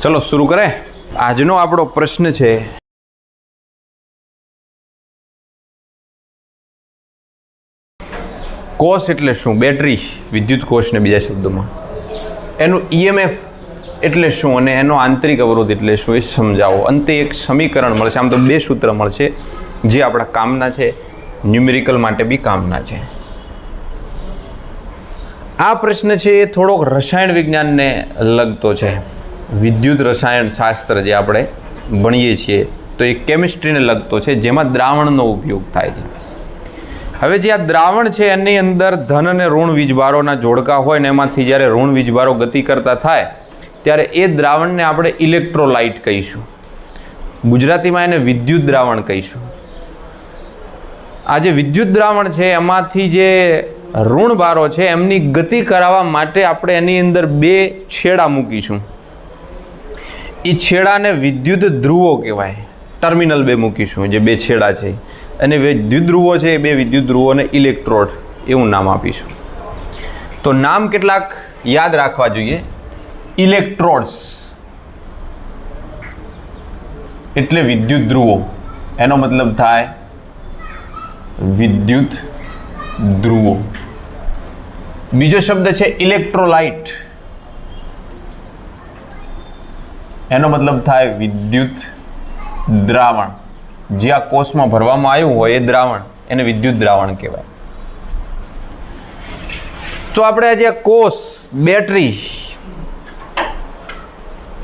चलो शुरू करें। આજનો આપણો પ્રશ્ન છે કોષ એટલે શું? બેટરી, વિદ્યુત કોષ ને બીજા શબ્દોમાં એનું ઈએમએફ એટલે શું અને એનો આંતરિક અવરોધ એટલે શું એ સમજાવો। અંતે એક સમીકરણ મળશે, આમ તો બે સૂત્ર મળશે જે આપણા કામના છે, ન્યુમેરિકલ માટે બી કામના છે। આ પ્રશ્ન છે એ થોડોક રસાયણ વિજ્ઞાનને લગતો છે, વિદ્યુત રસાયણ શાસ્ત્ર જે આપણે ભણીએ છીએ તો એ કેમિસ્ટ્રીને લગતો છે, જેમાં દ્રાવણનો ઉપયોગ થાય છે। હવે જે આ દ્રાવણ છે એની અંદર ધન અને ઋણ વીજભારોના જોડકા હોય ને એમાંથી જ્યારે ઋણ વીજભારો ગતિ કરતા થાય ત્યારે એ દ્રાવણને આપણે ઇલેક્ટ્રોલાઇટ કહીશું, ગુજરાતીમાં એને વિદ્યુત દ્રાવણ કહીશું। આ જે વિદ્યુત દ્રાવણ છે એમાંથી જે ઋણ ભારો છે એમની ગતિ કરાવવા માટે આપણે એની અંદર બે છેડા મૂકીશું। એ છેડાને વિદ્યુત ધ્રુવો કહેવાય, ટર્મિનલ બે મૂકીશું જે બે છેડા છે, અને વિદ્યુત ધ્રુવો છે એ બે વિદ્યુત ધ્રુવોને ઇલેક્ટ્રોડ એવું નામ આપીશું। તો નામ કેટલાક યાદ રાખવા જોઈએ। ઇલેક્ટ્રોડ્સ એટલે વિદ્યુત ધ્રુવો, એનો મતલબ થાય વિદ્યુત ધ્રુવો। બીજો શબ્દ છે ઇલેક્ટ્રોલાઇટ, એનો મતલબ થાય વિદ્યુત દ્રાવણ। જે આ કોષમાં ભરવામાં આવ્યું હોય એ દ્રાવણ એને વિદ્યુત દ્રાવણ કહેવાય। તો આપણે આજે કોષ, બેટરી,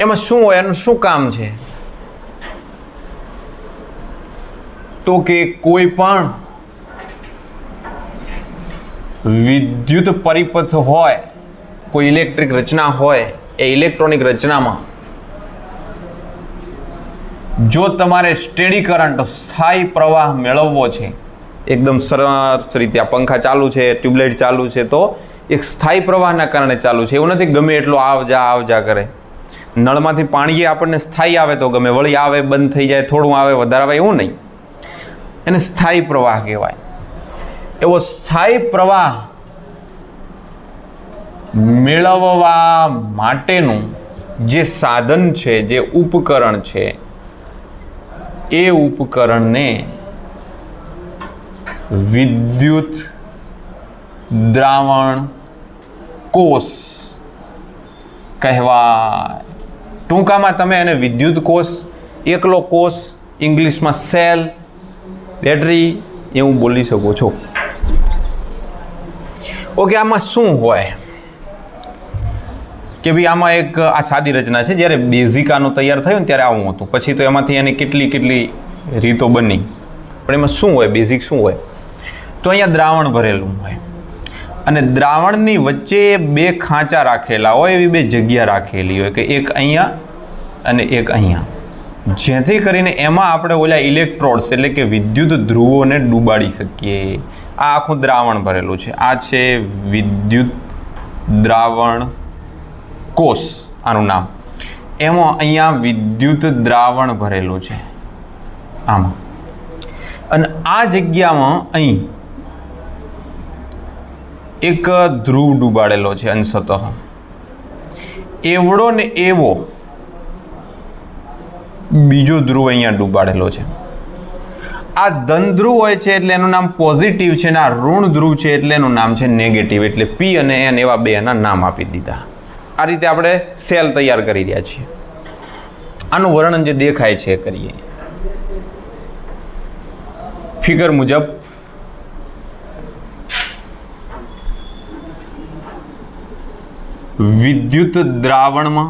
એમાં શું હોય, એનું શું કામ છે? તો કે કોઈ પણ વિદ્યુત પરિપથ હોય, કોઈ ઇલેક્ટ્રિક રચના હોય, એ ઇલેક્ટ્રોનિક રચનામાં જો તમારે સ્ટેડી કરંટ, સ્થાયી પ્રવાહ મેળવવો છે, એકદમ સરસ રીતે આ પંખા ચાલુ છે, ટ્યુબલાઇટ ચાલુ છે તો એક સ્થાયી પ્રવાહના કારણે ચાલુ છે, એવું નથી ગમે એટલો આવ જા કરે। નળમાંથી પાણી આપણને સ્થાયી આવે તો ગમે, વળી આવે બંધ થઈ જાય, થોડું આવે વધારે આવે એવું નહીં, એને સ્થાયી પ્રવાહ કહેવાય। એવો સ્થાયી પ્રવાહ મેળવવા માટેનું જે સાધન છે, જે ઉપકરણ છે, એ ઉપકરણને વિદ્યુત દ્રાવણ કોષ કહેવાય। ટૂંકામાં તમે એને વિદ્યુત કોષ, એકલો કોષ, ઇંગ્લિશમાં સેલ, બેટરી એવું બોલી શકો છો। ઓકે, આમાં શું હોય કે ભાઈ આમાં એક આ સાદી રચના છે, જ્યારે બેઝિક આનું તૈયાર થયું ને ત્યારે આવું હતું, પછી તો એમાંથી એની કેટલી રીતો બની, પણ એમાં શું હોય, બેઝિક શું હોય? તો અહીંયા દ્રાવણ ભરેલું હોય અને દ્રાવણની વચ્ચે બે ખાંચા રાખેલા હોય, એવી બે જગ્યા રાખેલી હોય કે એક અહીંયા અને એક અહીંયા, જેથી કરીને એમાં આપણે ઓલા ઇલેક્ટ્રોડ્સ એટલે કે વિદ્યુત ધ્રુવોને ડૂબાડી શકીએ। આ આખું દ્રાવણ ભરેલું છે, આ છે વિદ્યુત દ્રાવણ કોષ આનું નામ। એમાં અહીંયા વિદ્યુત દ્રાવણ ભરેલું છે આમાં, અને આ જગ્યામાં અહીં એક ધ્રુવ ડૂબાડેલો છે અંશતઃ, એવડો ને એવો બીજો ધ્રુવ અહીંયા ડૂબાડેલો છે। આ ધન ધ્રુવ હોય છે એટલે એનું નામ પોઝિટિવ છે, અને આ ઋણ ધ્રુવ છે એટલે એનું નામ છે નેગેટિવ, એટલે પી અને એન એવા બે એના નામ આપી દીધા। આ રીતે આપણે સેલ તૈયાર કરી રહ્યા છીએ। આનું વર્ણન જે દેખાય છે કરીએ ફિગર મુજબ। વિદ્યુત દ્રાવણમાં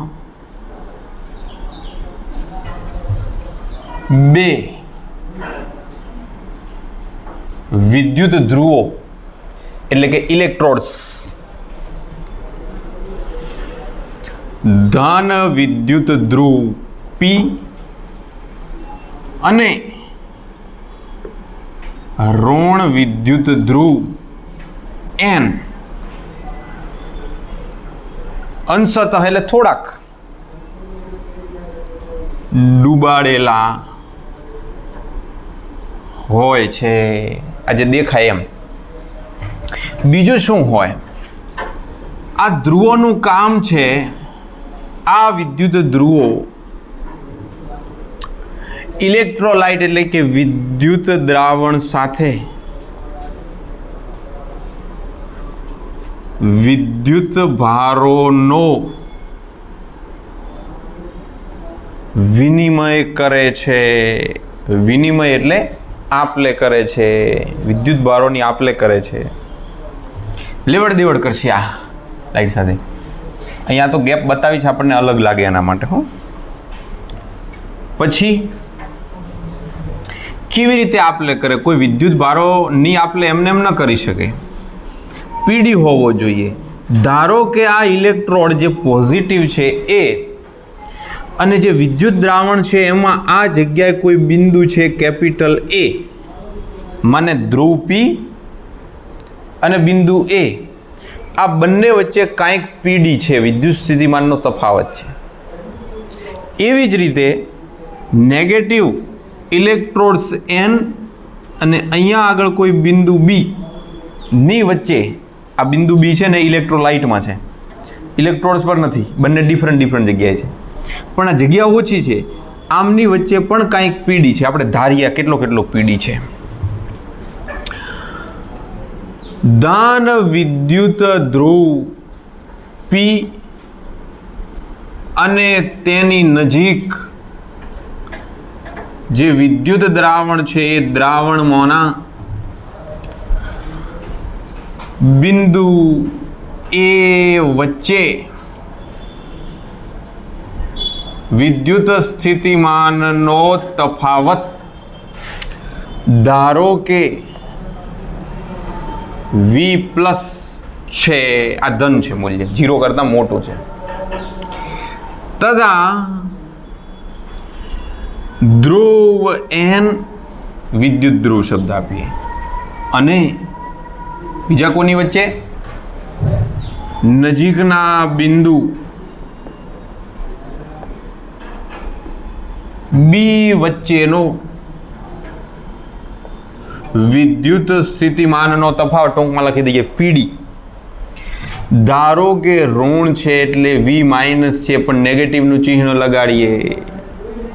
બે વિદ્યુત ધ્રુવો એટલે કે ઇલેક્ટ્રોડ્સ, ધન વિદ્યુત ધ્રુવ પી અને ઋણ વિદ્યુત ધ્રુવ એન અંશતઃ એટલે થોડાક ડૂબાડેલા હોય છે, આજે દેખાય એમ। બીજું શું હોય? આ ધ્રુવોનું કામ છે આ વિદ્યુત ધ્રુવો ઇલેક્ટ્રોલાઇટ એટલે કે વિદ્યુત દ્રાવણ સાથે વિદ્યુત ભારોનો વિનિમય કરે છે. વિનિમય એટલે આપ-લે કરે છે, વિદ્યુત ભારોની આપ-લે કરે છે, લેવડ દેવડ કરશે આ લાઇટ સાથે. અહીંયા તો ગેપ બતાવી છે આપણને, અલગ લાગે એના માટે. હો પછી કેવી રીતે આપ-લે કરે? કોઈ વિદ્યુત ભારોની આપ-લે એમને એમ ન કરી શકે, પીડી હોવો જોઈએ. ધારો કે આ ઇલેક્ટ્રોડ જે પોઝિટિવ છે એ અને જે વિદ્યુત દ્રાવણ છે એમાં આ જગ્યાએ કોઈ બિંદુ છે કેપિટલ એ, માને ધ્રુવ પી અને બિંદુ એ, આ બંને વચ્ચે કાંઈક પીડી છે, વિદ્યુત સ્થિતિમાનનો તફાવત છે. એવી જ રીતે નેગેટિવ ઇલેક્ટ્રોડ્સ એન અને અહીંયા આગળ કોઈ બિંદુ બી ની વચ્ચે, આ બિંદુ બી છે ને ઇલેક્ટ્રોલાઇટમાં છે, ઇલેક્ટ્રોડ્સ પર નથી, બંને ડિફરન્ટ જગ્યાએ છે, પણ આ જગ્યા ઓછી છે. આમની વચ્ચે પણ કાંઈક પીડી છે, આપણે ધારીએ કેટલો પીડી છે. દાન વિદ્યુત ધ્રુવ પી અને તેની નજીક જે વિદ્યુત દ્રાવણ છે એ દ્રાવણમાંના બિંદુ એ વચ્ચે વિદ્યુત સ્થિતિમાનનો તફાવત, ધારો કે V+ છે, આ ધન છે, મૂલ્ય 0 કરતાં મોટું છે, તથા ધ્રુવ N વિદ્યુત ધ્રુવ શબ્દ આપીએ અને બીજા કોની વચ્ચે? નજીકના બિંદુ બી વચ્ચેનો વિદ્યુત સ્થિતિમાનનો તફાવત, ટૂંકમાં લખી દઈએ પીડી. ધારો કે ઋણ છે એટલે V- છે, પણ નેગેટિવનું ચિહ્ન લગાડીએ.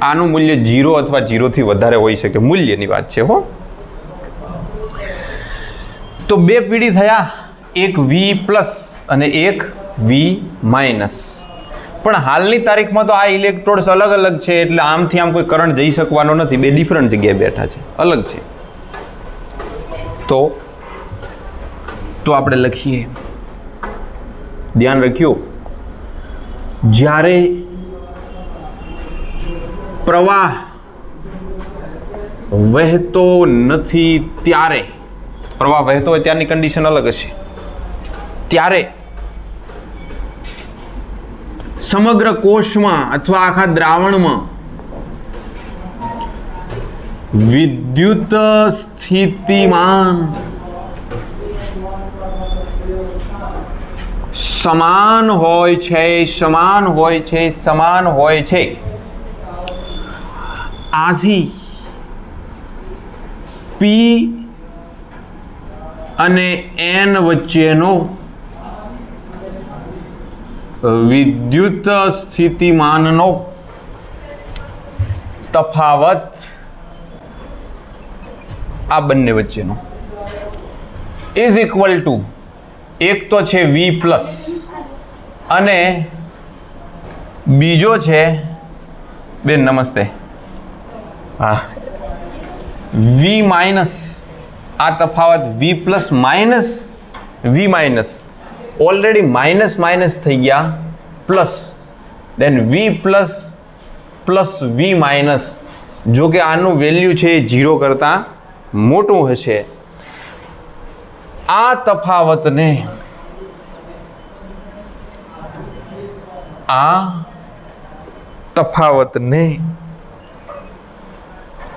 આનું મૂલ્ય 0 અથવા 0 થી વધારે હોઈ શકે, મૂલ્યની વાત છે. હો તો બે પીડી થયા, એક V+ અને એક V-. પણ હાલની તારીખમાં તો આ ઇલેક્ટ્રોડ્સ અલગ છે, એટલે આમથી આમ કોઈ કરંટ જઈ શકવાનો નથી, બે ડિફરન્ટ જગ્યાએ બેઠા છે, અલગ છે. તો આપણે લખીએ, ધ્યાન રાખ્યો, જ્યારે પ્રવાહ વહેતો નથી ત્યારે, પ્રવાહ વહેતો હોય ત્યારની કન્ડિશન અલગ હશે, ત્યારે સમગ્ર કોષમાં અથવા આખા દ્રાવણમાં વિદ્યુત સ્થિતિમાન સમાન હોય છે. આથી P અને N વચ્ચેનો વિદ્યુત સ્થિતિમાનનો તફાવત, આ બંને વચ્ચેનો, ઇઝ ઇક્વલ ટુ, એક તો છે V+ અને બીજો છે, બેન નમસ્તે, હા, V-. આ તફાવત V+ V- ઓલરેડી માઇનસ થઈ ગયા પ્લસ, દેન V+ V-. જો કે આનું વેલ્યુ છે 0 કરતાં મોટું હશે. આ તફાવતને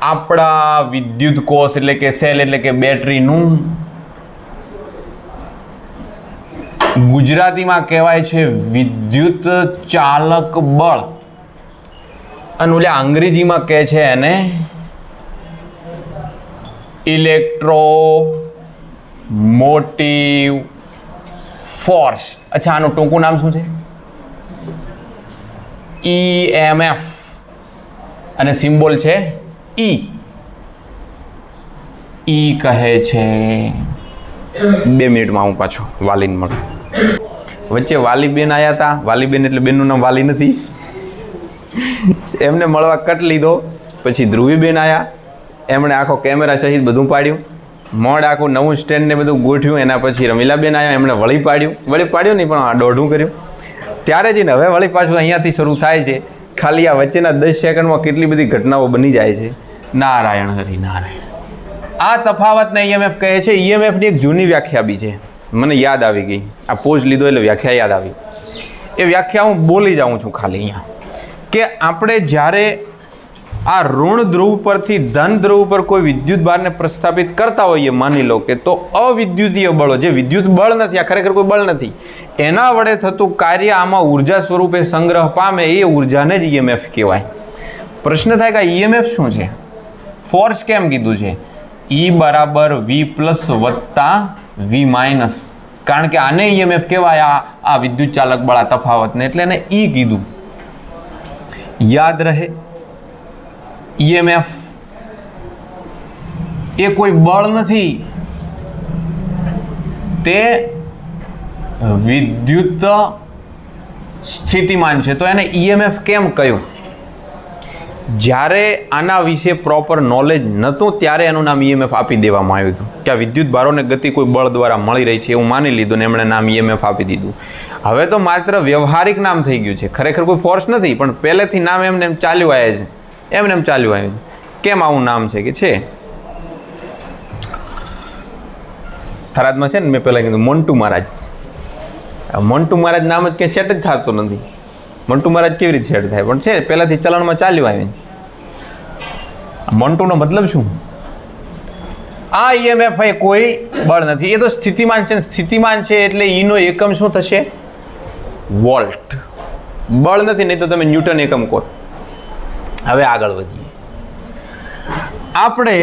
આપણા વિદ્યુત કોષ એટલે કે સેલ એટલે કે બેટરીનું ગુજરાતીમાં કહેવાય છે વિદ્યુત ચાલક બળ, અને ઓલા અંગ્રેજીમાં કહે છે એને ઇલેક્ટ્રોમોટિવ ફોર્સ. અચ્છા, આનું ટૂંકું નામ શું છે? EMF અને સિમ્બોલ છે E. E કહે છે 2 મિનિટમાં હું પાછો વાલીને મળું. વચ્ચે વાલીબેન આવ્યા હતા. વાલીબેન એટલે બેનનું નામ વાલી નથી. એમને મળવા કટ લીધો. પછી ધ્રુવીબેન આવ્યા. એમણે આખો કેમેરા સહિત બધું પાડ્યું. મોડ આખું નવું સ્ટેન્ડ ને બધું ગોઠવ્યું. એના પછી રમીલાબેન આવ્યા. એમણે વળી પાડ્યું નહીં પણ દોઢું કર્યું. ત્યારે જઈને હવે વળી પાછું અહીંયાથી શરૂ થાય છે. ખાલી આ વચ્ચેના 10 સેકન્ડમાં કેટલી બધી ઘટનાઓ બની જાય છે. નારાયણ હરિ નારાયણ. આ તફાવતને EMF કહે છે. EMFની એક જૂની વ્યાખ્યા બી છે, મને યાદ આવી ગઈ. આ પોઝ લીધો એટલે વ્યાખ્યા યાદ આવી. એ વ્યાખ્યા હું બોલી જાઉં છું ખાલી અહીંયા, કે આપણે જ્યારે આ ઋણ ધ્રુવ પરથી ધન ધ્રુવ પર કોઈ વિદ્યુત ભારને પ્રસ્થાપિત કરતા હોઈએ, માની લો કે, તો અવિદ્યુતીય બળો, જે વિદ્યુત બળ નથી, આ ખરેખર કોઈ બળ નથી, એના વડે થતું કાર્ય આમાં ઉર્જા સ્વરૂપે સંગ્રહ પામે, એ ઉર્જાને જ EMF કહેવાય. પ્રશ્ન થાય કે EMF શું છે? ફોર્સ કેમ કીધું છે? E બરાબર V પ્લસ વત્તા V માઇનસ, કારણ કે આને EMF કહેવાય, આ વિદ્યુત ચાલક બળ, આ તફાવતને, એટલે એને E કીધું. યાદ રહે, EMF એ કોઈ બળ નથી, તે વિદ્યુત સ્થિતિમાન છે. તો એને EMF કેમ કહ્યું? જ્યારે આના વિશે પ્રોપર નોલેજ નહોતું ત્યારે એનું નામ EMF આપી દેવામાં આવ્યું હતું, કે આ વિદ્યુત ભારોને ગતિ કોઈ બળ દ્વારા મળી રહી છે એવું માની લીધું ને એમણે નામ EMF આપી દીધું. હવે તો માત્ર વ્યવહારિક નામ થઈ ગયું છે, ખરેખર કોઈ ફોર્સ નથી, પણ પહેલેથી નામ એમને એમ ચાલ્યું આવે છે, એમને એમ ચાલ્યું આવ્યું. કેમ આવું નામ છે? કે છે થરાદમાં છે ને, મેં પહેલાં કીધું મોન્ટુ મહારાજ. મોન્ટુ મહારાજ નામ જ કંઈ સેટ જ થતું નથી. મોન્ટુ મહારાજ કેવી રીતે સેટ થાય? પણ છે પહેલાંથી ચલણમાં ચાલ્યું આવ્યું. મોન્ટુનો મતલબ શું? આ EMF એ કોઈ બળ નથી, એ તો સ્થિતિમાન છે. સ્થિતિમાન છે એટલે ઈનો એકમ શું થશે? વોલ્ટ. બળ નથી, નહીં તો તમે ન્યૂટન એકમ કહો. હવે આગળ વધીએ. આપણે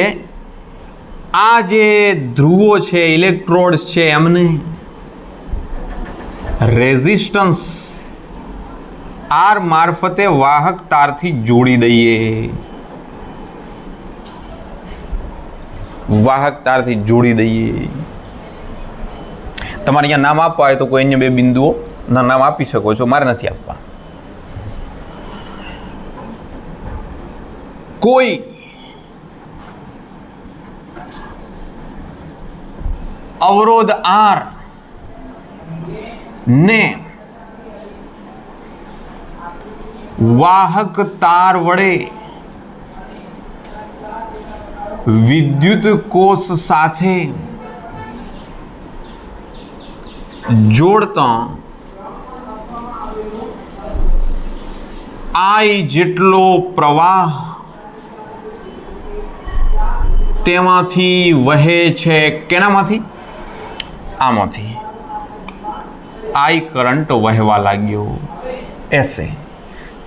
આ જે ધ્રુવો છે, ઇલેક્ટ્રોડ્સ છે, એમને રેઝિસ્ટન્સ R મારફતે વાહક તારથી જોડી દઈએ. વાહક તારથી જોડી દઈએ. તમારે અહીંયા નામ આપવા હોય તો કોઈ અન્ય 2 બિંદુઓ ના નામ આપી શકો છો, મારે નથી આપવા. કોઈ અવરોધ R ને વાહક તાર વડે વિદ્યુત કોષ સાથે જોડતા I જેટલો પ્રવાહ તેમાંથી વહે છે. કેનામાંથી? આમાંથી I કરંટ વહેવા લાગ્યો. એસે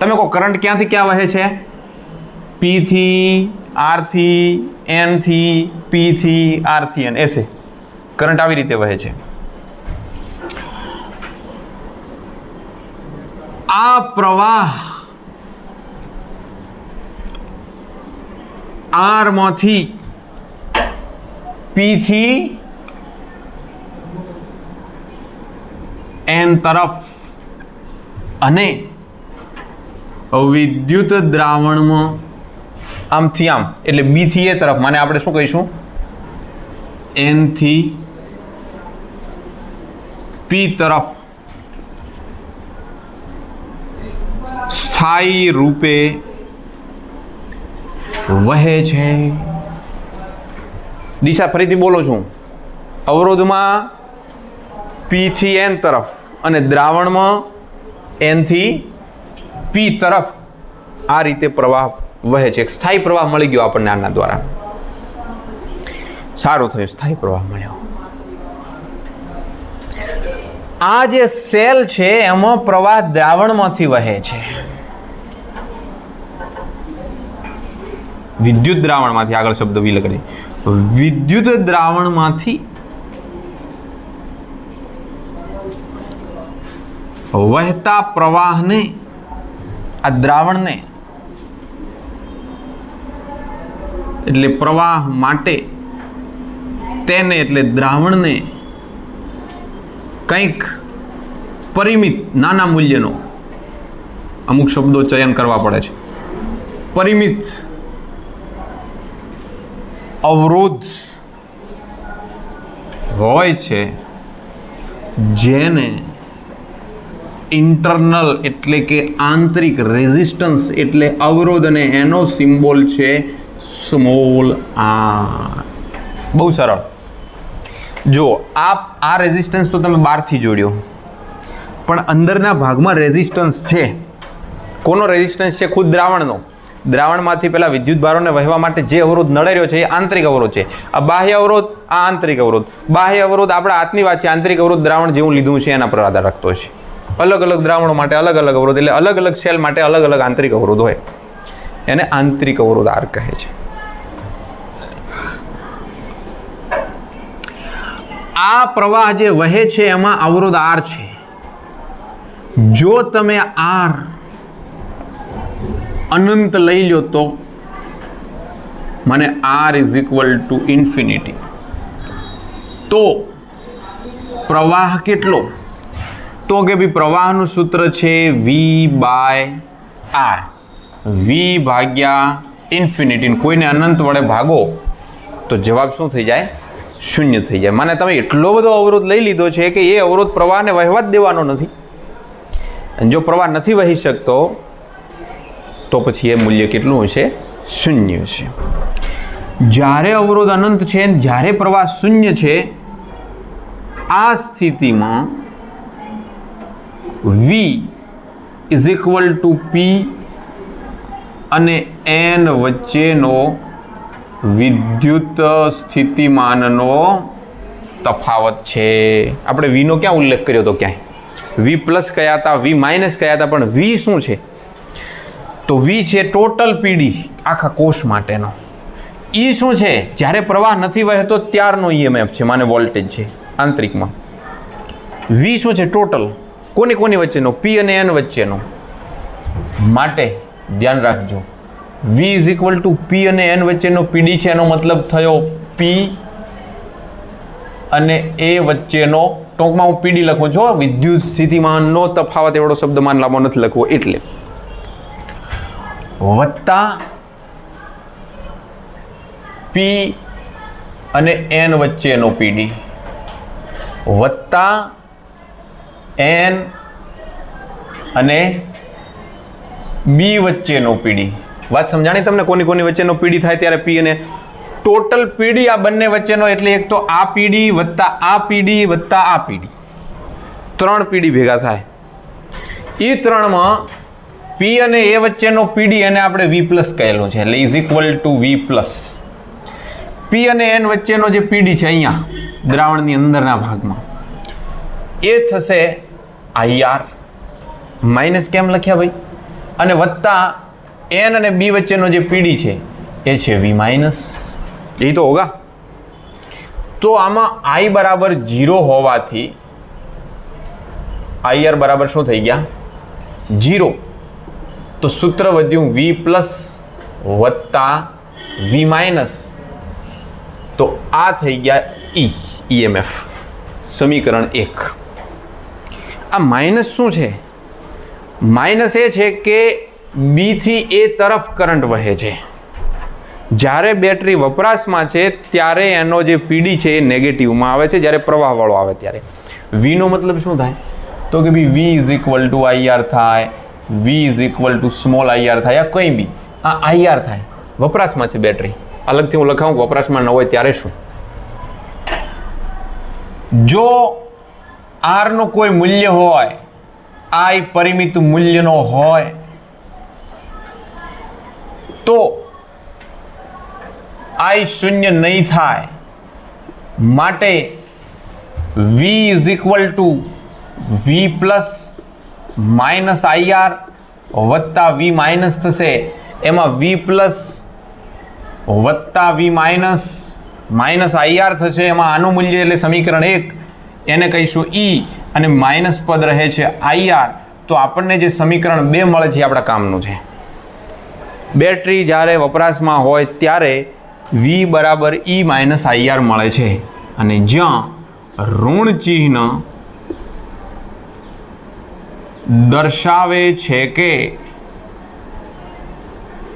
તમે કહો કરંટ ક્યાંથી ક્યાં વહે છે? P થી R થી N થી P થી R થી N. એસે કરંટ આવી રીતે વહે છે. આ પ્રવાહ R માંથી P થી N તરફ અને વિદ્યુત દ્રાવણમાં આમથી આમ, એટલે B થી A તરફ, માને આપણે શું કહીશું? N થી P તરફ સ્થાયી રૂપે વહે છે. દિશા ફરીથી બોલો છું. અવરોધમાં P થી N તરફ અને દ્રાવણમાં N થી P તરફ આ રીતે પ્રવાહ વહે છે. એક સ્થાયી પ્રવાહ મળી ગયો આપણને આના દ્વારા. સારું થયું, સ્થાયી પ્રવાહ મળ્યો. આ જે સેલ છે એમાં પ્રવાહ દ્રાવણમાંથી વહે છે. વિદ્યુત દ્રાવણમાંથી, આગળ શબ્દ વિલગડી, વિદ્યુત દ્રાવણમાંથી વહેતા પ્રવાહને આ દ્રાવણને એટલે પ્રવાહ માટે, તેને એટલે દ્રાવણને કંઈક પરિમિત નાના મૂલ્યનો, અમુક શબ્દો ચયન કરવા પડે છે, પરિમિત અવરોધ હોય છે, જેને ઇન્ટરનલ એટલે કે આંતરિક રેઝિસ્ટન્સ એટલે અવરોધ, અને એનો સિમ્બોલ છે સ્મોલ આર. બહુ સરળ. જો આ રેઝિસ્ટન્સ તો તમે બહારથી જોડ્યો, પણ અંદરના ભાગમાં રેઝિસ્ટન્સ છે. કોનો રેઝિસ્ટન્સ છે? ખુદ દ્રાવણનો. દ્રાવણમાંથી પેલા વિદ્યુત ભારોને વહેવા માટે જે અવરોધ નડે રહ્યો છે એ આંતરિક અવરોધ છે. આ બાહ્ય અવરોધ, આ આંતરિક અવરોધ. બાહ્ય અવરોધ આપણા હાથની વાત છે, આંતરિક અવરોધ દ્રાવણ જેવું લીધું છે એના પર આધાર રાખતો છે. અલગ અલગ દ્રાવણો માટે અલગ અલગ અવરોધ, એટલે અલગ અલગ સેલ માટે અલગ અલગ આંતરિક અવરોધ હોય, એને આંતરિક અવરોધ આર કહે છે. આ પ્રવાહ જે વહે છે એમાં અવરોધ આર છે. જો તમે આર અનંત લઈ લો તો મને R is equal to infinity, તો પ્રવાહ કેટલો? તો કે ભાઈ પ્રવાહનું સૂત્ર છે વી બાય આર. વી ભાગ્યા ઇન્ફિનિટી. કોઈને અનંત વડે ભાગો તો જવાબ શું થઈ જાય? શૂન્ય થઈ જાય. માને તમે એટલો બધો અવરોધ લઈ લીધો છે કે એ અવરોધ પ્રવાહને વહેવા જ દેવાનો નથી. અને જો પ્રવાહ નથી વહી શકતો તો પછી એ મૂલ્ય કેટલું હશે? શૂન્ય છે. જ્યારે અવરોધ અનંત છે, જ્યારે પ્રવાહ શૂન્ય છે, આ સ્થિતિમાં V is equal two P અને N વચ્ચેનો વિદ્યુત સ્થિતિમાનનો તફાવત છે. આપણે વીનો ક્યાં ઉલ્લેખ કર્યો હતો? ક્યાંય વી પ્લસ કયા હતા, વી માઇનસ કયા હતા, પણ વી શું છે? તો વી છે ટોટલ પીડી આખા કોષ માટેનો. ઈ શું છે? જ્યારે પ્રવાહ નથી વહેતો ત્યારનો ઈએમએફ છે, માને વોલ્ટેજ છે આંતરિકમાં. વી શું છે? ટોટલ. કોની કોની વચ્ચેનો? પી અને એન વચ્ચેનો. માટે ધ્યાન રાખજો, વી ઇઝ ઇક્વલ ટુ પી અને એન વચ્ચેનો પીડી છે, એનો મતલબ થયો પી અને એ વચ્ચેનો, ટૂંકમાં હું પીડી લખું છું, વિદ્યુત સ્થિતિમાનનો તફાવત, એવડો શબ્દ માન લાંબો નથી લખવો એટલે, વત્તા પી અને એન વચ્ચેનો પીડી, વત્તા એન અને બી વચ્ચેનો પીડી. વાત સમજાણી તમને? કોની કોની વચ્ચેનો પીડી થાય ત્યારે પી અને ટોટલ પીડી આ બંને વચ્ચેનો, એટલે એક તો આ પીડી વત્તા આ પીડી વત્તા આ પીડી, 3 પીડી ભેગા થાય. એ 3માં પી અને એ વચ્ચેનો પીડી એને આપણે વી પ્લસ કહેલું છે, એટલે is equal to V plus. P અને એન વચ્ચેનો જે પીડી છે અહીંયા દ્રાવણની અંદરના ભાગમાં, એ થશે આઈઆર. માઇનસ કેમ લખ્યા ભાઈ? અને વત્તા એન અને બી વચ્ચેનો જે પીડી છે એ છે વી માઇનસ. એ તો હોગા. તો આમાં આઈ બરાબર 0 હોવાથી આઈઆર બરાબર શું થઈ ગયા? 0. તો સૂત્ર વધ્યું વી પ્લસ વત્તા વી માઇનસ, તો આ થઈ ગયા ઈએમએફ. સમીકરણ 1. આ માઇનસ શું છે? માઇનસ એ છે કે બી થી એ તરફ કરંટ વહે છે. જ્યારે બેટરી વપરાશમાં છે ત્યારે એનો જે પીડી છે એ નેગેટિવમાં આવે છે, જ્યારે પ્રવાહવાળો આવે ત્યારે. વીનો મતલબ શું થાય? તો કે ભાઈ V is equal to IR થાય, V is equal to small IR થાય, આ કંઈ બી આ આઈઆર થાય. વપરાશમાં છે બેટરી, અલગથી હું લખાવું વપરાશમાં ન હોય ત્યારે શું? જો આરનું કોઈ મૂલ્ય હોય, આઈ પરિમિત મૂલ્યનો હોય, તો આઈ શૂન્ય નહીં થાય. માટે V is equal to V plus minus IR વત્તા વી માઇનસ થશે. એમાં વી પ્લસ વત્તા વી માઇનસ માઇનસ આઈઆર થશે. એમાં આનું મૂલ્ય એટલે સમીકરણ 1, એને કહીશું ઈ, અને માઇનસ પદ રહે છે આઈઆર. તો આપણને જે સમીકરણ 2 મળે છે એ આપણા કામનું છે. બેટરી જ્યારે વપરાશમાં હોય ત્યારે V બરાબર E માઇનસ IR મળે છે અને જ્યાં ઋણ ચિહ્ન દર્શાવે છે કે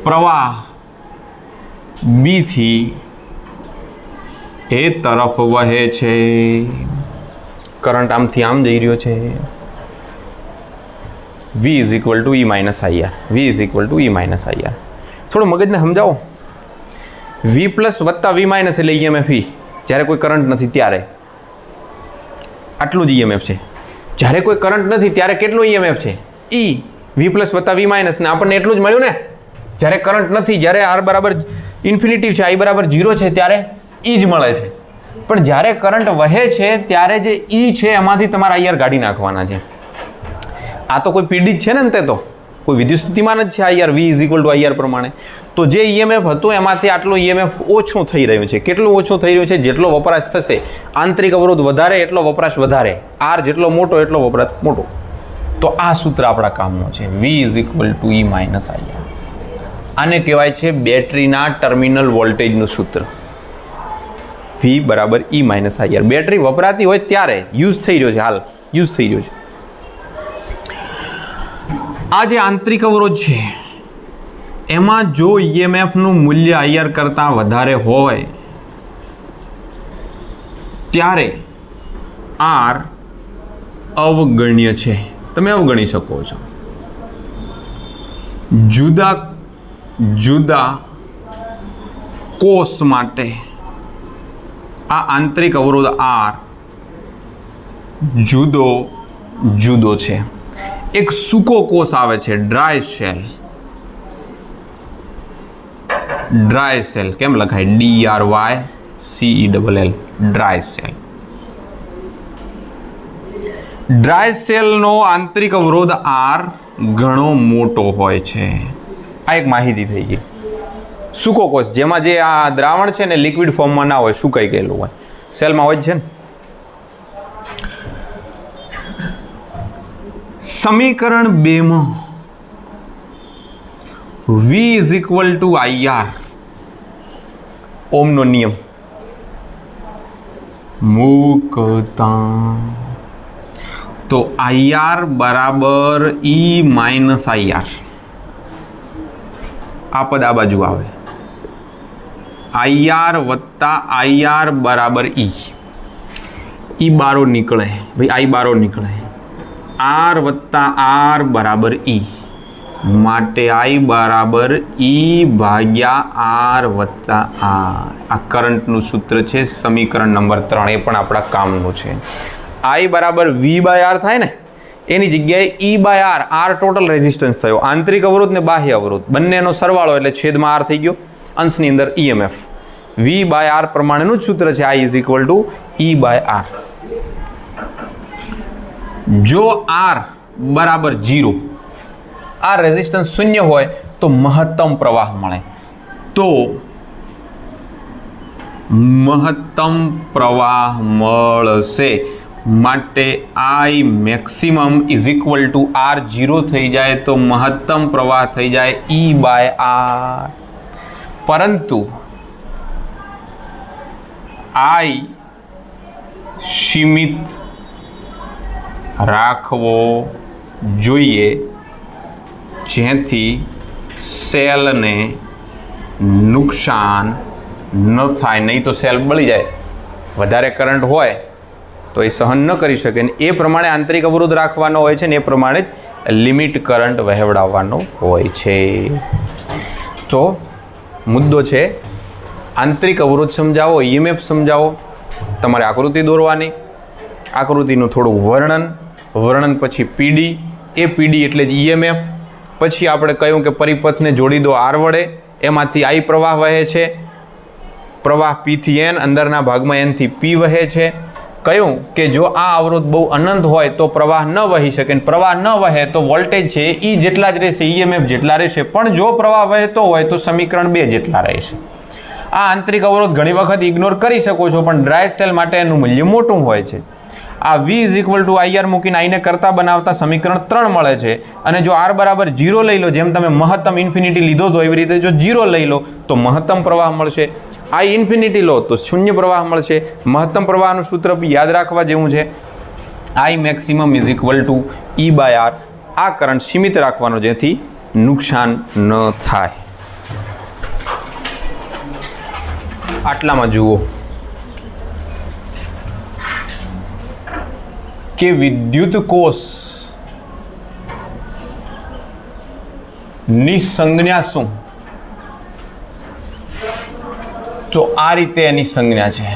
પ્રવાહ B થી એ તરફ વહે છે. કરંટ આમથી આમ જઈ રહ્યો છે. V is equal to E minus IR. V is equal to E minus IR. થોડું મગજને સમજાવો. V પ્લસ વત્તા V માઇનસ એટલે EMF E. જ્યારે કોઈ કરંટ નથી ત્યારે આટલું જ EMF છે. જ્યારે કોઈ કરંટ નથી ત્યારે કેટલું EMF છે? E. V પ્લસ વત્તા V માઇનસ ને આપણને એટલું જ મળ્યું ને. જ્યારે કરંટ નથી, જ્યારે R બરાબર ઇન્ફિનિટી છે, I બરાબર 0 છે ત્યારે E જ મળે છે. પણ જ્યારે કરંટ વહે છે ત્યારે જે E છે એમાંથી તમારે IR કાઢી નાખવાના છે. આ તો કોઈ પીડી જ છે ને, તે તો કોઈ વિદ્યુત સ્થિતિમાન જ છે IR. V is equal two IR પ્રમાણે તો જે EMF હતું એમાંથી આટલું EMF ઓછું થઈ રહ્યું છે. કેટલું ઓછું થઈ રહ્યું છે? જેટલો વપરાશ થશે, આંતરિક અવરોધ વધારે એટલો વપરાશ વધારે, R જેટલો મોટો એટલો વપરાશ મોટો. તો આ સૂત્ર આપણા કામનું છે. V is equal to E minus IR. આને કહેવાય છે બેટરીના ટર્મિનલ વોલ્ટેજનું સૂત્ર. V બરાબર E માઇનસ IR. બેટરી વપરાતી હોય ત્યારે યુઝ થઈ રહ્યો છે, હાલ યુઝ થઈ રહ્યો છે. આ જે આંતરિક અવરોધ છે એમાં જો EMF નું મૂલ્ય IR કરતાં વધારે હોય ત્યારે R અવગણ્ય છે. તમે અવગણી શકો છો. જુદા જુદા કોષ માટે આ આંતરિક અવરોધ R જુદો જુદો છે. એક સૂકો કોષ આવે છે, ડ્રાય સેલ. ડ્રાય સેલ કેમ લખાય? DRYCELL. Dry cell. ડ્રાય સેલનો આંતરિક અવરોધ R ઘણો મોટો હોય છે. આ એક માહિતી થઈ ગઈ. સૂકો કોષ જેમાં જે આ દ્રાવણ છે ને લિક્વિડ ફોર્મમાં ના હોય, સુકાઈ ગયેલું હોય, સેલમાં હોય છે ને. સમીકરણ 2 માં V is equal two IR, ઓમનો નિયમ મૂકતા તો IR બરાબર E માઇનસ IR. આ પદ આ બાજુ આવે. IR વત્તા IR બરાબર E. E બારો નીકળે ભાઈ, I બારો નીકળે. R વત્તા R બરાબર E. માટે I બરાબર E ભાગ્યા R વત્તા R. આ કરંટનું સૂત્ર છે, સમીકરણ નંબર 3. એ પણ આપણા કામનું છે. I બરાબર V બાય R થાય ને, એની જગ્યાએ E by R. R total resistance થયો. આંતરિક અવરોધ ને બાહ્ય અવરોધ બંનેનો સરવાળો એટલે છેદમાં R થઈ ગયો. અંશની અંદર EMF. V બાય R પ્રમાણેનું જ સૂત્ર છે. I is equal to E by R. જો R બરાબર 0, આ રેઝિસ્ટન્સ 0 હોય તો મહત્તમ પ્રવાહ મળે. તો મહત્તમ પ્રવાહ મળશે. માટે I maximum is equal two R 0 થઈ જાય તો મહત્તમ પ્રવાહ થઈ જાય E બાય R. પરંતુ I સીમિત રાખવો જોઈએ જેથી સેલને નુકસાન ન થાય. નહીં તો સેલ બળી જાય. વધારે કરંટ હોય તો એ સહન ન કરી શકે. એ પ્રમાણે આંતરિક અવરોધ રાખવાનો હોય છે ને એ પ્રમાણે જ લિમિટ કરંટ વહેવડાવવાનો હોય છે. તો મુદ્દો છે આંતરિક અવરોધ સમજાવો, EMF સમજાવો. તમારે આકૃતિ દોરવાની, આકૃતિનું થોડું વર્ણન પછી PD. એ PD એટલે જ EMF. પછી આપણે કહ્યું કે પરિપથને જોડી દો R વડે, એમાંથી I પ્રવાહ વહે છે. પ્રવાહ P થી N, અંદરના ભાગમાં N થી P વહે છે. કહ્યું કે જો આ અવરોધ બહુ અનંત હોય તો પ્રવાહ ન વહી શકે. પ્રવાહ ન વહે તો વોલ્ટેજ છે E જેટલા જ રહેશે, EMF જેટલા રહેશે. પણ જો પ્રવાહ વહેતો હોય તો સમીકરણ 2 જેટલા રહેશે. આ આંતરિક અવરોધ ઘણી વખત ઇગ્નોર કરી શકો છો, પણ ડ્રાય સેલ માટે એનું મૂલ્ય મોટું હોય છે. આ v is equal two IR મૂકીને આઈને કરતા બનાવતા સમીકરણ 3 મળે છે. અને જો r બરાબર 0 લઈ લો, જેમ તમે મહત્તમ ઇન્ફિનિટી લીધો તો એવી રીતે જો 0 લઈ લો તો મહત્તમ પ્રવાહ મળશે. I ઇન્ફિનિટી લો તો શૂન્ય પ્રવાહ મળશે. મહત્તમ પ્રવાહનું સૂત્ર યાદ રાખવા જેવું છે, I maximum is equal two E/R. આ કરંટ સીમિત રાખવાનો જેથી નુકસાન ન થાય. આટલામાં જુઓ કે વિદ્યુત કોષ ની સંજ્ઞા શું? તો આ રીતે એની સંજ્ઞા છે.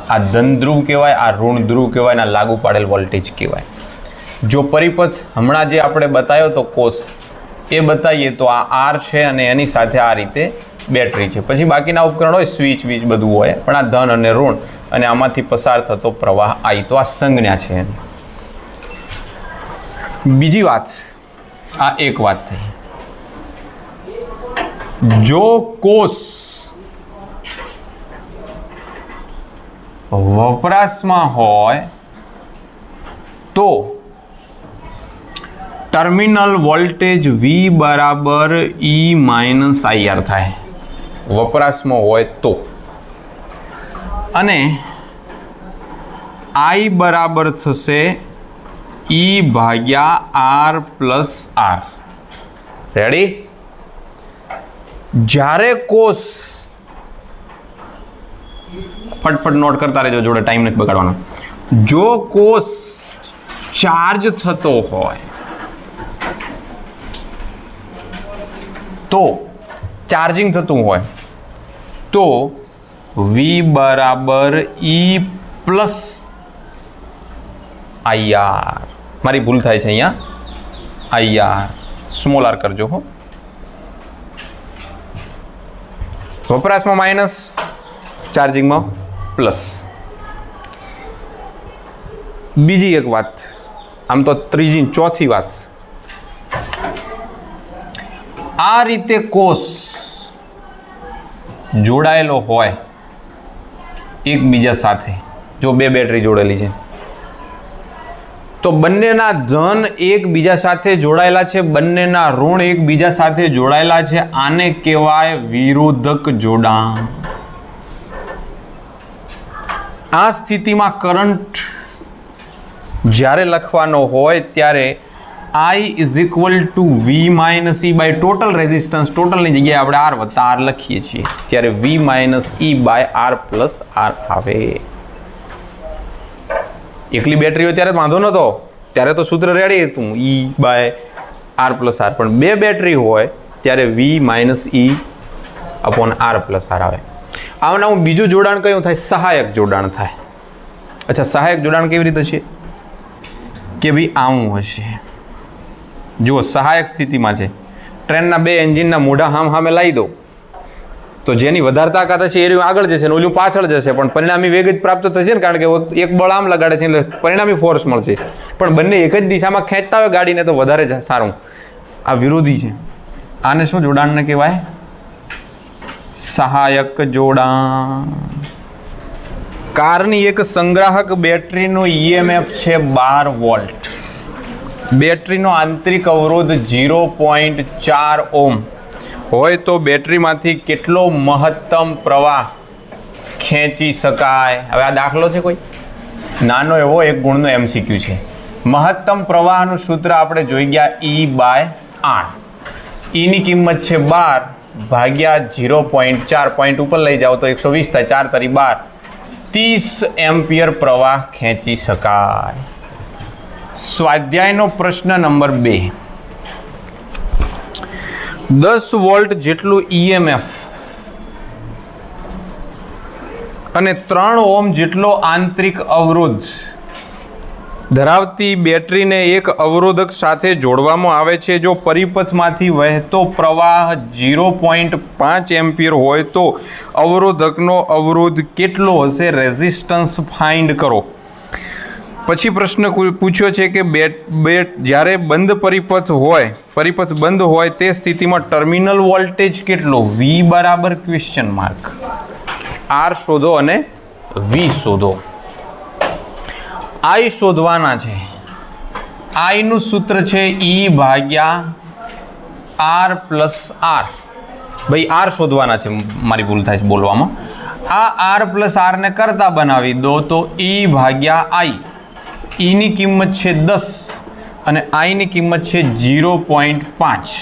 આ ધન ધ્રુવ કહેવાય, આ ઋણ ધ્રુવ કહેવાય, અને લાગુ પાડેલ વોલ્ટેજ કહેવાય. જો પરિપથ હમણાં જે આપણે બતાવ્યો તો કોષ એ બતાવીએ તો આ આર છે અને એની સાથે આ રીતે બેટરી છે. પછી બાકીના ઉપકરણ હોય, સ્વિચ બીચ બધું હોય, પણ આ ધન અને ઋણ અને આમાંથી પસાર થતો પ્રવાહ આઈ. તો આ સંજ્ઞા છે એની. બીજી વાત, આ એક વાત થઈ. જો કોષ વપરાશમાં હોય તો ટર્મિનલ વોલ્ટેજ V બરાબર E માઇનસ IR થાય. વપરાશમાં હોય તો. અને I બરાબર થશે E ભાગ્યા R પ્લસ R. રેડી? જ્યારે કોષ, ફટફટ નોટ કરતા રહેજો, જોડે ટાઈમ નથી બગાડવાનો. જો કોષ ચાર્જ થતો હોય તો, ચાર્જિંગ થતું હોય તો V બરાબર E પ્લસ IR. મારી ભૂલ થાય છે અહીંયા, IR સ્મોલ r કરજો હો. વપરાશમાં માઇનસ, ચાર્જિંગમાં પ્લસ. બીજી એક વાત, આમ તો ત્રીજી ચોથી વાત, આ રીતે કોષ જોડાયેલો હોય એકબીજા સાથે, જો બે બેટરી જોડેલી છે તો બંનેના ધન એકબીજા સાથે જોડાયેલા છે, બંનેના ઋણ એકબીજા સાથે જોડાયેલા છે. આને કહેવાય વિરોધક જોડાણ. આ સ્થિતિમાં કરંટ જ્યારે લખવાનો હોય ત્યારે I is equal to V minus E by total resistance, ટોટલની જગ્યાએ આપણે R વત્તા R લખીએ છીએ, ત્યારે V minus E by R plus R આવે. એકલી બેટરી હોય ત્યારે વાંધો નહોતો, ત્યારે તો સૂત્ર રેડી હતું E by R plus R. પણ બે બેટરી હોય ત્યારે V minus E upon R plus R આવે. આમાં હું બીજું જોડાણ કયું થાય? સહાયક જોડાણ થાય. અચ્છા, સહાયક જોડાણ કેવી રીતે છે કે ભાઈ આવું હશે. જુઓ, સહાયક સ્થિતિમાં છે, ટ્રેનના બે એન્જિનના મોઢા સામે લાવી દો તો જેની વધારે તાકાત હશે એ આગળ જશે ને ઓલું પાછળ જશે, પણ પરિણામી વેગ જ પ્રાપ્ત થશે ને, કારણ કે એક બળ આમ લગાડે છે એટલે પરિણામી ફોર્સ મળશે. પણ બંને એક જ દિશામાં ખેંચતા હોય ગાડીને તો વધારે સારું. આ વિરોધી છે. આને શું જોડાણને કહેવાય? સહાયક જોડાણ. કારની એક સંગ્રાહક બેટરીનું EMF છે 12 વોલ્ટ. બેટરીનો આંતરિક અવરોધ 0.4 ઓહ્મ હોય તો બેટરીમાંથી કેટલો મહત્તમ પ્રવાહ ખેંચી શકાય? હવે આ દાખલો છે કોઈ નાનો એવો એક ગુણનો MCQ છે. મહત્તમ પ્રવાહનું સૂત્ર આપણે જોઈ ગયા E/R. ની કિંમત છે 12 ભાગ્યા 0.4, પોઈન્ટ ઉપર લઈ જાઓ તો 120 થાય, 4 તરી 12, 30 એમ્પિયર પ્રવાહ ખેંચી શકાય. સ્વાધ્યાયનો પ્રશ્ન નંબર 2. 10 વોલ્ટ જેટલું EMF અને 3 ઓહ્મ જેટલો આંતરિક અવરોધ ધરાવતી બેટરીને એક અવરોધક સાથે જોડવામાં આવે છે. જો પરિપથમાંથી વહેતો પ્રવાહ 0.5 એમ્પિયર હોય તો અવરોધકનો અવરોધ કેટલો હશે? રેઝિસ્ટન્સ ફાઇન્ડ કરો. પછી પ્રશ્ન પૂછ્યો છે કે જ્યારે બંધ પરિપથ બંધ હોય તે સ્થિતિમાં ટર્મિનલ વોલ્ટેજ કેટલો? V બરાબર ક્વેશ્ચન માર્ક. R શોધો અને V શોધો. આઈ શોધવાના છે. આઈનું સૂત્ર છે ઈ ભાગ્યા આર પ્લસ આર. ભાઈ આર શોધવાના છે, મારી ભૂલ થાય છે બોલવામાં. આ આર પ્લસ આરને કરતા બનાવી દો તો ઈ ભાગ્યા આઈ. ઈની કિંમત છે 10 અને આઈની કિંમત છે 0.5.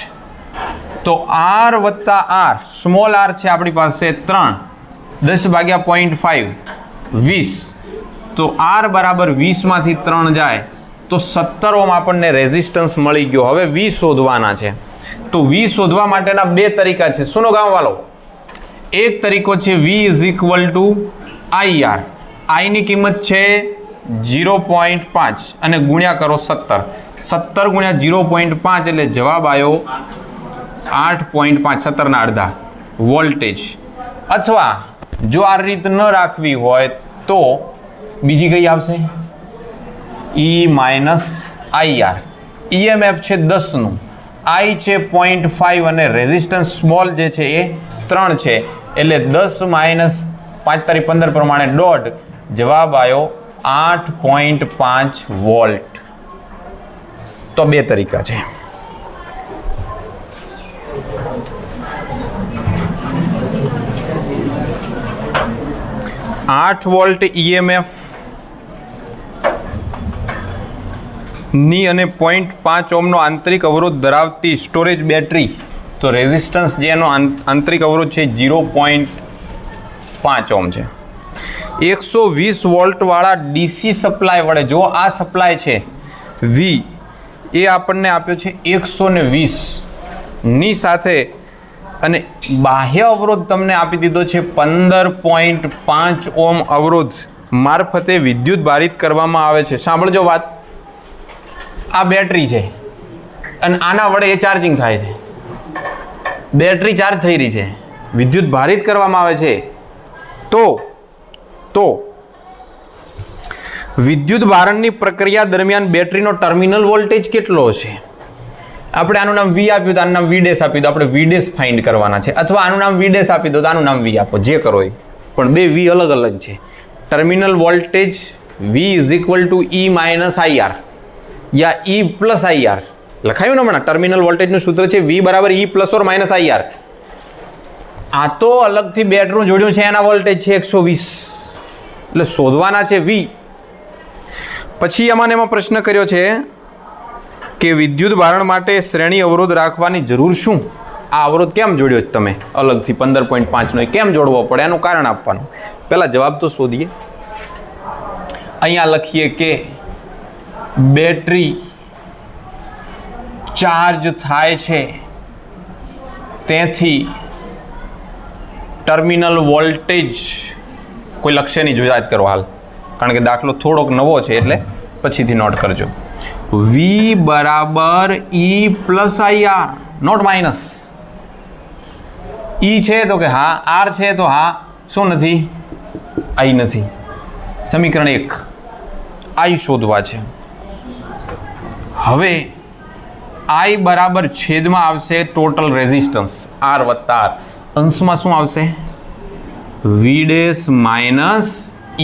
તો આર વત્તા આર, સ્મોલ આર છે આપણી પાસે 3, 10 ભાગ્યા 0.5 20. તો આર બરાબર 20માંથી 3 જાય તો 17 ઓમ આપણને રેઝિસ્ટન્સ મળી ગયો. હવે વી શોધવાના છે. તો વી શોધવા માટેના બે તરીકા છે. સુનો ગામવાળો, એક તરીકો છે V is equal to I R. આઈની કિંમત છે 0.5 અને ગુણ્યા કરો 17. 17 ગુણ્યા 0.5 એટલે જવાબ આવ્યો 8.5, 17ના અડધા વોલ્ટેજ. અથવા જો આ રીત ન રાખવી હોય તો બીજી કઈ આવશે? ઈ માઇનસ આઈ આર. ઈએમએફ છે 10નું, આઈ છે 0.5 અને રેઝિસ્ટન્સ સ્મોલ જે છે એ 3 છે. એટલે 10 માઇનસ 5 તારી 15 પ્રમાણે દોઢ. જવાબ આવ્યો 8.5 વોલ્ટ. તો બે તરીકા છે. આઠ વોલ્ટ ઈએમએફ ની અને 0.5 ઓમનો આંતરિક અવરોધ ધરાવતી સ્ટોરેજ બેટરી. તો રેઝિસ્ટન્સ જેનો આંતરિક અવરોધ છે 0.5 ઓમ છે. 120 વોલ્ટવાળા ડીસી સપ્લાય વડે, જો આ સપ્લાય છે વી એ આપણને આપ્યો છે 120 ની સાથે અને બાહ્ય અવરોધ તમને આપી દીધો છે 15.5 ઓમ અવરોધ મારફતે વિદ્યુત ભારિત કરવામાં આવે છે. સાંભળજો વાત, આ બેટરી છે અને આના વડે એ ચાર્જિંગ થાય છે. બેટરી ચાર્જ થઈ રહી છે, વિદ્યુત ભારિત કરવામાં આવે છે. તો વિદ્યુત ભારણની પ્રક્રિયા દરમિયાન બેટરીનો ટર્મિનલ વોલ્ટેજ કેટલો છે? આપણે આનું નામ વી આપ્યું તો આનું નામ વી ડેશ આપ્યું તો આપણે વી ડેશ ફાઇન્ડ કરવાના છે. અથવા આનું નામ વી ડેશ આપી દો તો આનું નામ વી આપો, જે કરો એ. પણ બે વી અલગ અલગ છે. Terminal voltage V is equal to E minus I R યા ઈ પ્લસ આઈ આર લખાયું ને હમણાં. ટર્મિનલ વોલ્ટેજનું સૂત્ર છે વી બરાબર E plus or minus I R. આ તો અલગથી બેટરું જોડ્યું છે, એના વોલ્ટેજ છે 120. એટલે શોધવાના છે વી. પછી એમાં પ્રશ્ન કર્યો છે કે વિદ્યુત ભારણ માટે શ્રેણી અવરોધ રાખવાની જરૂર શું? આ અવરોધ કેમ જોડ્યો તમે અલગથી 15.5નો કેમ જોડવો પડે? એનું કારણ આપવાનું. પહેલાં જવાબ તો શોધીએ. અહીંયા લખીએ કે બેટરી ચાર્જ થાય છે તેથી ટર્મિનલ વોલ્ટેજ કોઈ લક્ષ્ય નહીં, જોયા જ કરો હાલ, કારણ કે દાખલો થોડોક નવો છે એટલે પછીથી નોટ કરજો. વી બરાબર E plus I R, not minus. E છે તો કે હા, આર છે તો હા, શું નથી? આઈ નથી. સમીકરણ 1 આઈ શોધવા છે. હવે આઈ બરાબર છેદમાં આવશે ટોટલ રેઝિસ્ટન્સ આર વત્તા આર. અંશમાં શું આવશે? વી ડેશ માઇનસ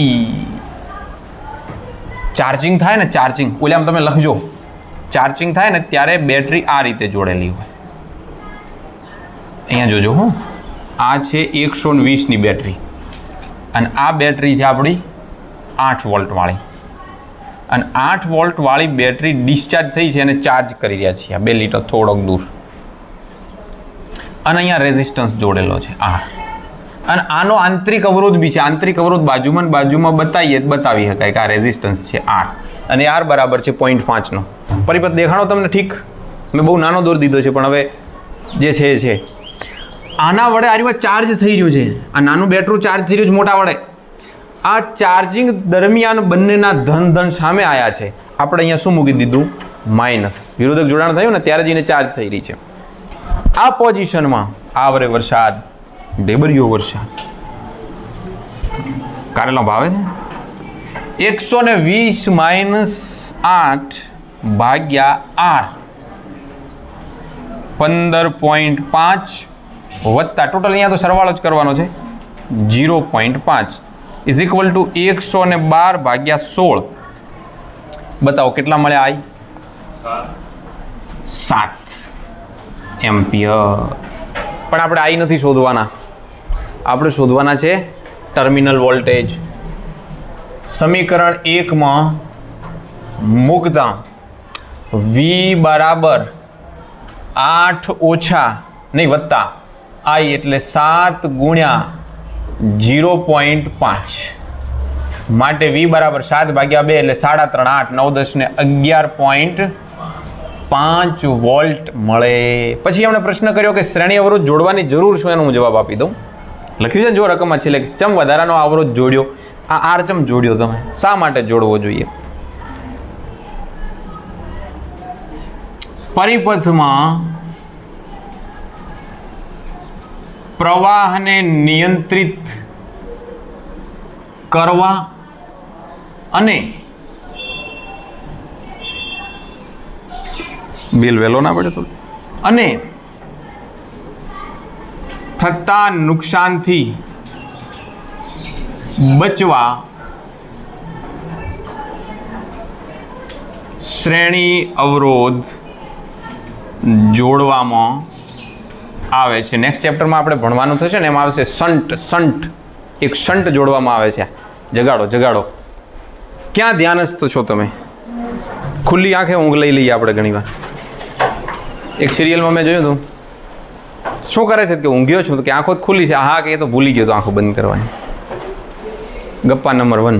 ઈ. ચાર્જિંગ થાય ને, ચાર્જિંગ ઓલામાં તમે લખજો, ચાર્જિંગ થાય ને ત્યારે બેટરી આ રીતે જોડેલી હોય. અહીંયા જોજો હો, આ છે 120ની બેટરી અને આ બેટરી છે આપણી 8 વોલ્ટવાળી. અને 8 વોલ્ટવાળી બેટરી ડિસ્ચાર્જ થઈ છે અને ચાર્જ કરી રહ્યા છીએ આ 2 લીટર થોડોક દૂર. અને અહીંયા રેઝિસ્ટન્સ જોડેલો છે આર. અને આનો આંતરિક અવરોધ બી છે. આંતરિક અવરોધ બાજુમાં બતાવી શકાય કે આ રેઝિસ્ટન્સ છે આર. અને આર બરાબર છે 0.5નો. પરિપથ દેખાણો તમને? ઠીક, મેં બહુ નાનો દોર દીધો છે પણ હવે જે છે એ છે. આના વડે આ ચાર્જ થઈ રહ્યું છે. આ નાનું બેટરું ચાર્જ થઈ રહ્યું છે મોટા વડે. આ ચાર્જિંગ દરમિયાન બંનેના ધન સામે આવ્યા છે. આપણે અહીંયા શું મૂકી દીધું? માઇનસ. વિરોધક જોડાણ થયું ને ત્યારે જઈને ચાર્જ થઈ રહી છે. આ પોઝિશનમાં આવરે વરસાદ, ઢેબરિયો વરસાદ. કારેલા ભાવે છે 120 માઇનસ 8 ભાગ્યા આર 15.5 વત્તા ટોટલ અહીંયા તો સરવાળો જ કરવાનો છે 0.5 ઇઝ ઇક્વલ ટુ 112 ભાગ્યા 16 બતાવો કેટલા મળ્યા આઈ? 7 એમ્પિયર. પણ આપણે આઈ નથી શોધવાના, આપણે શોધવાના છે ટર્મિનલ વોલ્ટેજ. સમીકરણ 1 મૂકતા વી બરાબર 8 ઓછા નહીં વત્તા આઈ એટલે 7 ગુણ્યા 0.5 માટે વી બરાબર 7 ભાગ્યા 2 એટલે 3.5 8 9 10 ને 11.5 વોલ્ટ મળે. પછી એમણે પ્રશ્ન કર્યો કે શ્રેણી અવરોધ જોડવાની જરૂર શું, એનો હું જવાબ આપી દઉં. લખ્યું છે જો રકમમાં છેલ્લે ચમ વધારાનો અવરોધ જોડ્યો, આ આર ચમ જોડ્યો તમે, શા માટે જોડવો જોઈએ? પરિપથમાં પ્રવાહને નિયંત્રિત કરવા અને બિલ વહેલો ના પડે થોડું, અને થતા નુકસાનથી બચવા શ્રેણી અવરોધ જોડવામાં આવે છે. નેક્સ્ટ ચેપ્ટરમાં આપણે ભણવાનું થશે ને એમાં આવશે શન્ટ. એક શન્ટ જોડવામાં આવે છે. જગાડો. ક્યાં ધ્યાનસ્થ છો તમે? ખુલ્લી આંખે ઊંઘ લઈ લઈએ આપણે ઘણીવાર. એક સિરિયલમાં મેં જોયું હતું, શું કરે છે કે ઊંઘ્યો છું તો કે આંખો જ ખુલ્લી છે, હા કે એ તો ભૂલી ગયો તો આંખો બંધ કરવાની. ગપ્પા નંબર 1.